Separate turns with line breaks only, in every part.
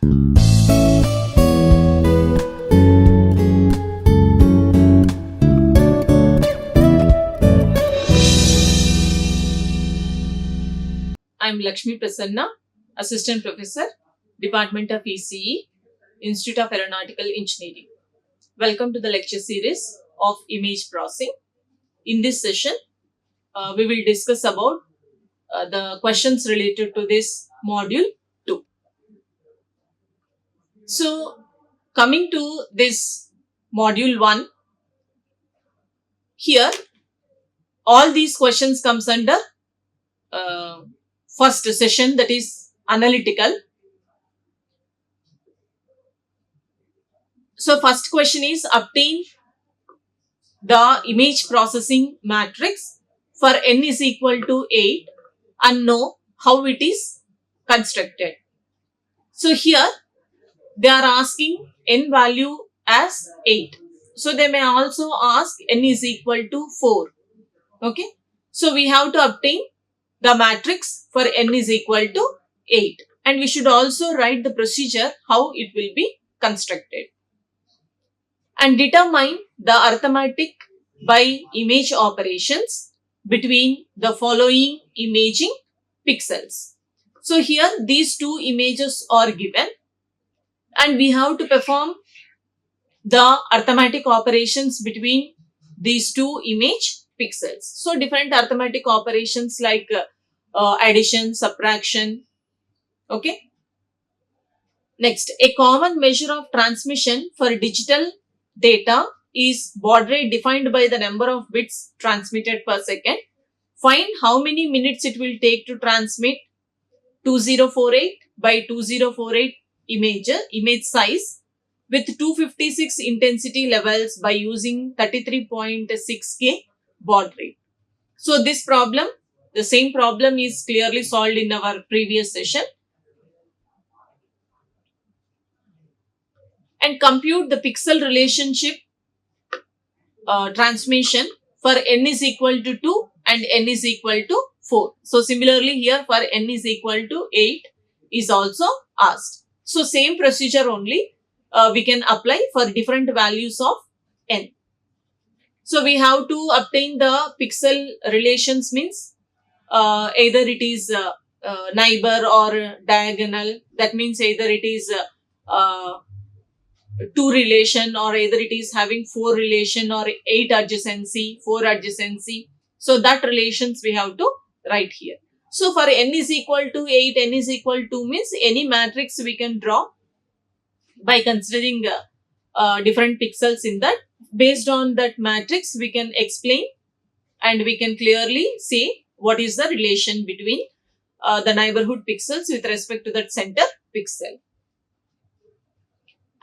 I am Lakshmi Prasanna, Assistant Professor, Department of ECE, Institute of Aeronautical Engineering. Welcome to the lecture series of image processing. In this session, we will discuss about the questions related to this module 2. So, coming to this module 1, here all these questions comes under first session, that is analytical. So, first question is obtain the image processing matrix for n is equal to 8 and know how it is constructed. So, here they are asking n value as 8. So, they may also ask n is equal to 4. Okay. So, we have to obtain the matrix for n is equal to 8, and we should also write the procedure how it will be constructed. And determine the arithmetic by image operations between the following imaging pixels. So, here these two images are given and we have to perform the arithmetic operations between these two image pixels. So, different arithmetic operations like addition, subtraction. Okay. Next, a common measure of transmission for digital data is baud rate defined by the number of bits transmitted per second. Find how many minutes it will take to transmit 2048 by 2048 image size with 256 intensity levels by using 33.6K baud rate. So, this problem, the same problem is clearly solved in our previous session. And compute the pixel relationship transmission for n is equal to 2 and n is equal to 4. So, similarly here for n is equal to 8 is also asked. So, same procedure only we can apply for different values of n. So, we have to obtain the pixel relations, means either it is neighbor or diagonal. That means either it is 2 relation or either it is having 4 relation or 8 adjacency, 4 adjacency. So, that relations we have to write here. So, for n is equal to 8, n is equal to means any matrix we can draw by considering different pixels in that. Based on that matrix, we can explain and we can clearly say what is the relation between the neighborhood pixels with respect to that center pixel.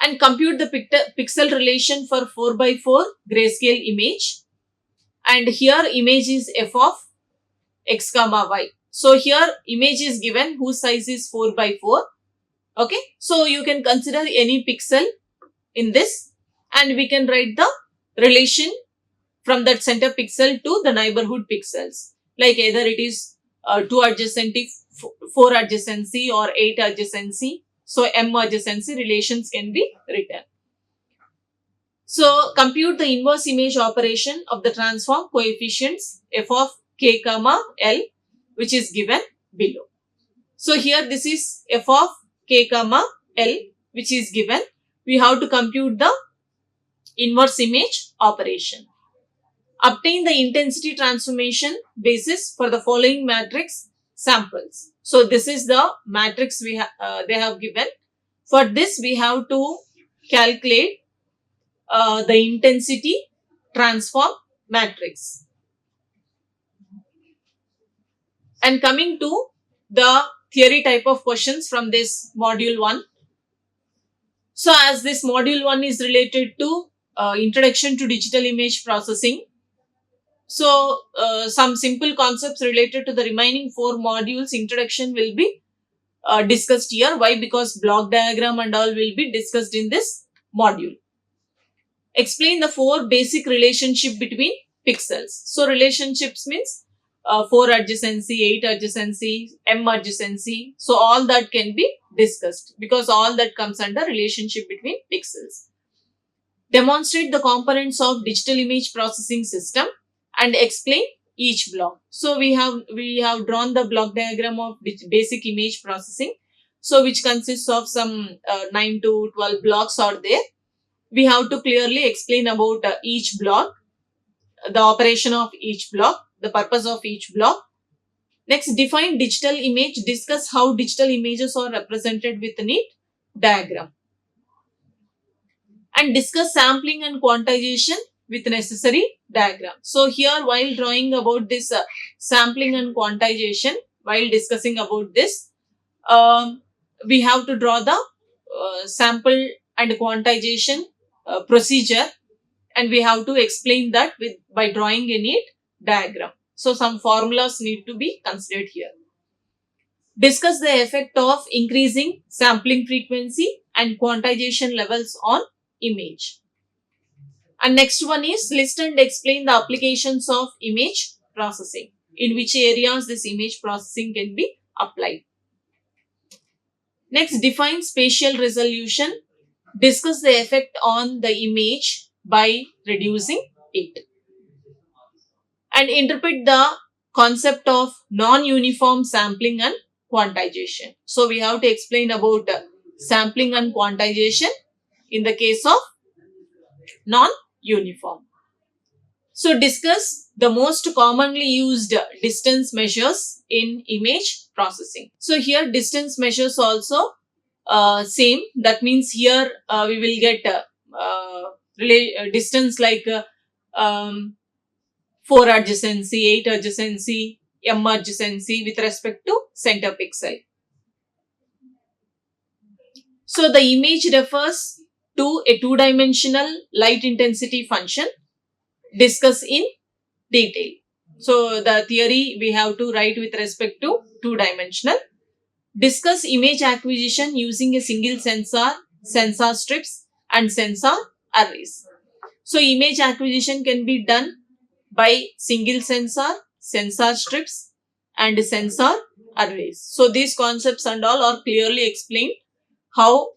And compute the pixel relation for 4x4 grayscale image. And here image is f of x comma y. So, here image is given whose size is 4x4. Okay. So, you can consider any pixel in this and we can write the relation from that center pixel to the neighborhood pixels. Like either it is 2 adjacency, 4 adjacency or 8 adjacency. So, m adjacency relations can be written. So, compute the inverse image operation of the transform coefficients f of k comma l, which is given below. So, here this is f of k comma l, which is given. We have to compute the inverse image operation. Obtain the intensity transformation basis for the following matrix samples. So, this is the matrix they have given. For this, we have to calculate the intensity transform matrix. And coming to the theory type of questions from this module 1. So, as this module 1 is related to introduction to digital image processing. So, some simple concepts related to the remaining 4 modules introduction will be discussed here. Why? Because block diagram and all will be discussed in this module. Explain the 4 basic relationship between pixels. So, relationships means 4 adjacency, 8 adjacency, M adjacency. So all that can be discussed because all that comes under relationship between pixels. Demonstrate the components of digital image processing system and explain each block. So we have drawn the block diagram of basic image processing. So which consists of some 9 to 12 blocks are there. We have to clearly explain about each block, the operation of each block, the purpose of each block. Next, define digital image. Discuss how digital images are represented with a neat diagram. And discuss sampling and quantization with necessary diagram. So here, while drawing about this sampling and quantization, while discussing about this, we have to draw the sample and quantization procedure, and we have to explain that by drawing a neat diagram. So some formulas need to be considered here. Discuss the effect of increasing sampling frequency and quantization levels on image. And next one is list and explain the applications of image processing, in which areas this image processing can be applied. Next, define spatial resolution. Discuss the effect on the image by reducing it. And interpret the concept of non-uniform sampling and quantization. So we have to explain about sampling and quantization in the case of non-uniform. So discuss the most commonly used distance measures in image processing. So here distance measures also same. That means here we will get distance like 4 adjacency, 8 adjacency, M adjacency with respect to center pixel. So the image refers to a two-dimensional light intensity function. Discuss in detail. So the theory we have to write with respect to two-dimensional. Discuss image acquisition using a single sensor, sensor strips and sensor arrays. So image acquisition can be done by single sensor, sensor strips and sensor arrays. So these concepts and all are clearly explained how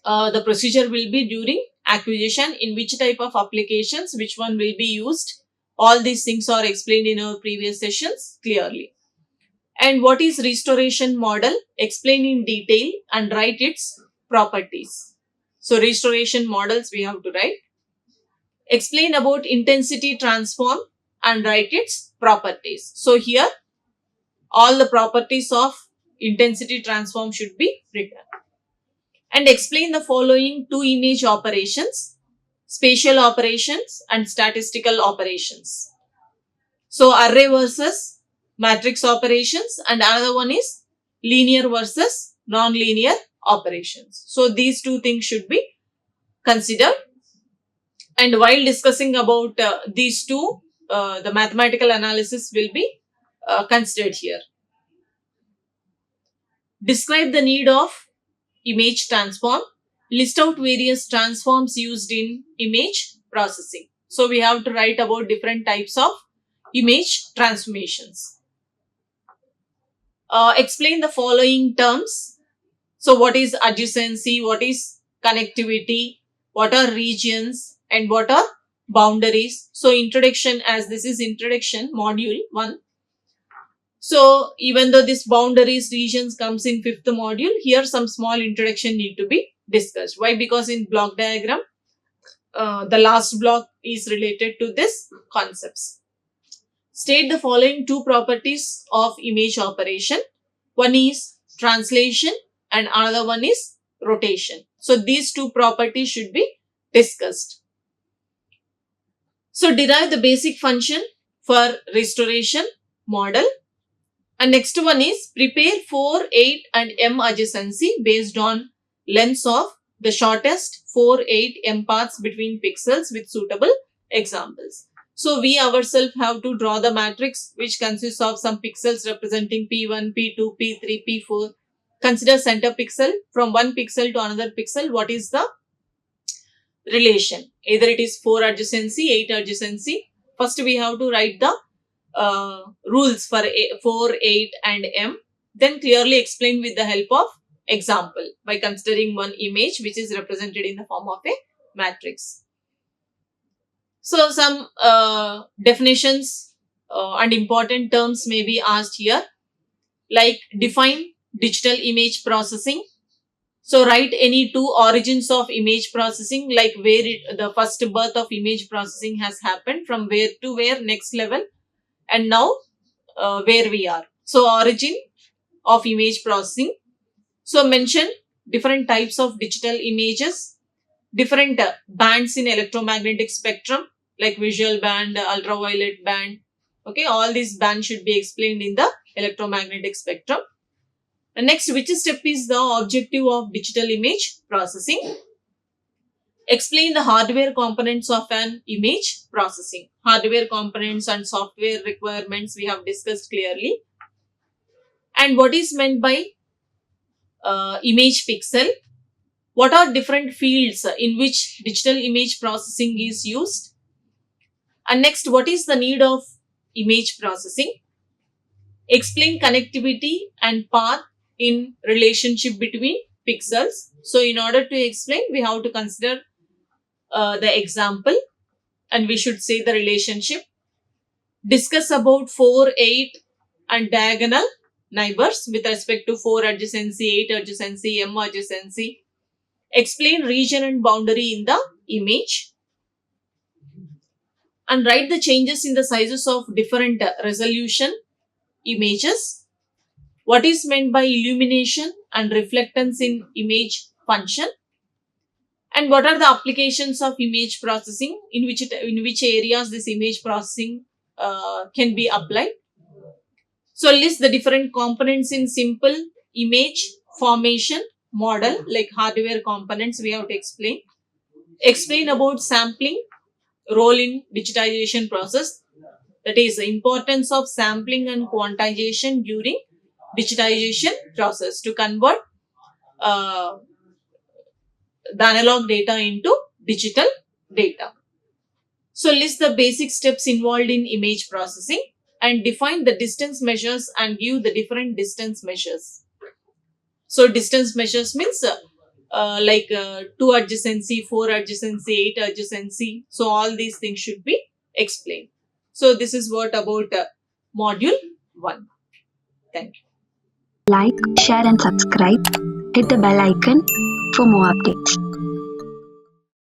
the procedure will be during acquisition, in which type of applications, which one will be used. All these things are explained in our previous sessions clearly. And what is restoration model? Explain in detail and write its properties. So restoration models we have to write. Explain about intensity transform and write its properties. So here all the properties of intensity transform should be written. And explain the following two image operations: spatial operations and statistical operations. So array versus matrix operations, and another one is linear versus non-linear operations. So these two things should be considered. And while discussing about these two, the mathematical analysis will be considered here. Describe the need of image transform. List out various transforms used in image processing. So we have to write about different types of image transformations. Explain the following terms. So what is adjacency, what is connectivity, what are regions, and what are boundaries. So introduction, as this is introduction module 1. So even though this boundaries, regions comes in 5th module, here some small introduction need to be discussed. Why? Because in block diagram, the last block is related to this concepts. State the following two properties of image operation. One is translation and another one is rotation. So these two properties should be discussed. So derive the basic function for restoration model. And next one is prepare 4, 8 and M adjacency based on lengths of the shortest 4, 8 M paths between pixels with suitable examples. So we ourselves have to draw the matrix which consists of some pixels representing P1, P2, P3, P4. Consider center pixel. From one pixel to another pixel, what is the relation? Either it is 4 adjacency, 8 adjacency. First we have to write the rules for 4, 8 and M, then clearly explain with the help of example by considering one image which is represented in the form of a matrix. So some definitions and important terms may be asked here, like define digital image processing. So write any two origins of image processing, like where the first birth of image processing has happened, from where to where, next level, and now where we are. So origin of image processing. So mention different types of digital images, different bands in electromagnetic spectrum, like visual band, ultraviolet band. Okay, all these bands should be explained in the electromagnetic spectrum. And next, which step is the objective of digital image processing? Explain the hardware components of an image processing. Hardware components and software requirements we have discussed clearly. And what is meant by image pixel? What are different fields in which digital image processing is used? And next, what is the need of image processing? Explain connectivity and path in relationship between pixels. So in order to explain, we have to consider the example, and we should say the relationship. Discuss about 4, 8 and diagonal neighbors with respect to 4 adjacency, 8 adjacency, M adjacency. Explain region and boundary in the image, and write the changes in the sizes of different resolution images. What is meant by illumination and reflectance in image function, and what are the applications of image processing, in which areas this image processing can be applied. So list the different components in simple image formation model, like hardware components we have to explain. Explain about sampling role in digitization process, that is the importance of sampling and quantization during digitization process to convert the analog data into digital data. So list the basic steps involved in image processing and define the distance measures and give the different distance measures. So distance measures means like 2 adjacency, 4 adjacency, 8 adjacency. So all these things should be explained. So this is what about module 1. Thank you.
Like, share and subscribe. Hit the bell icon for more updates.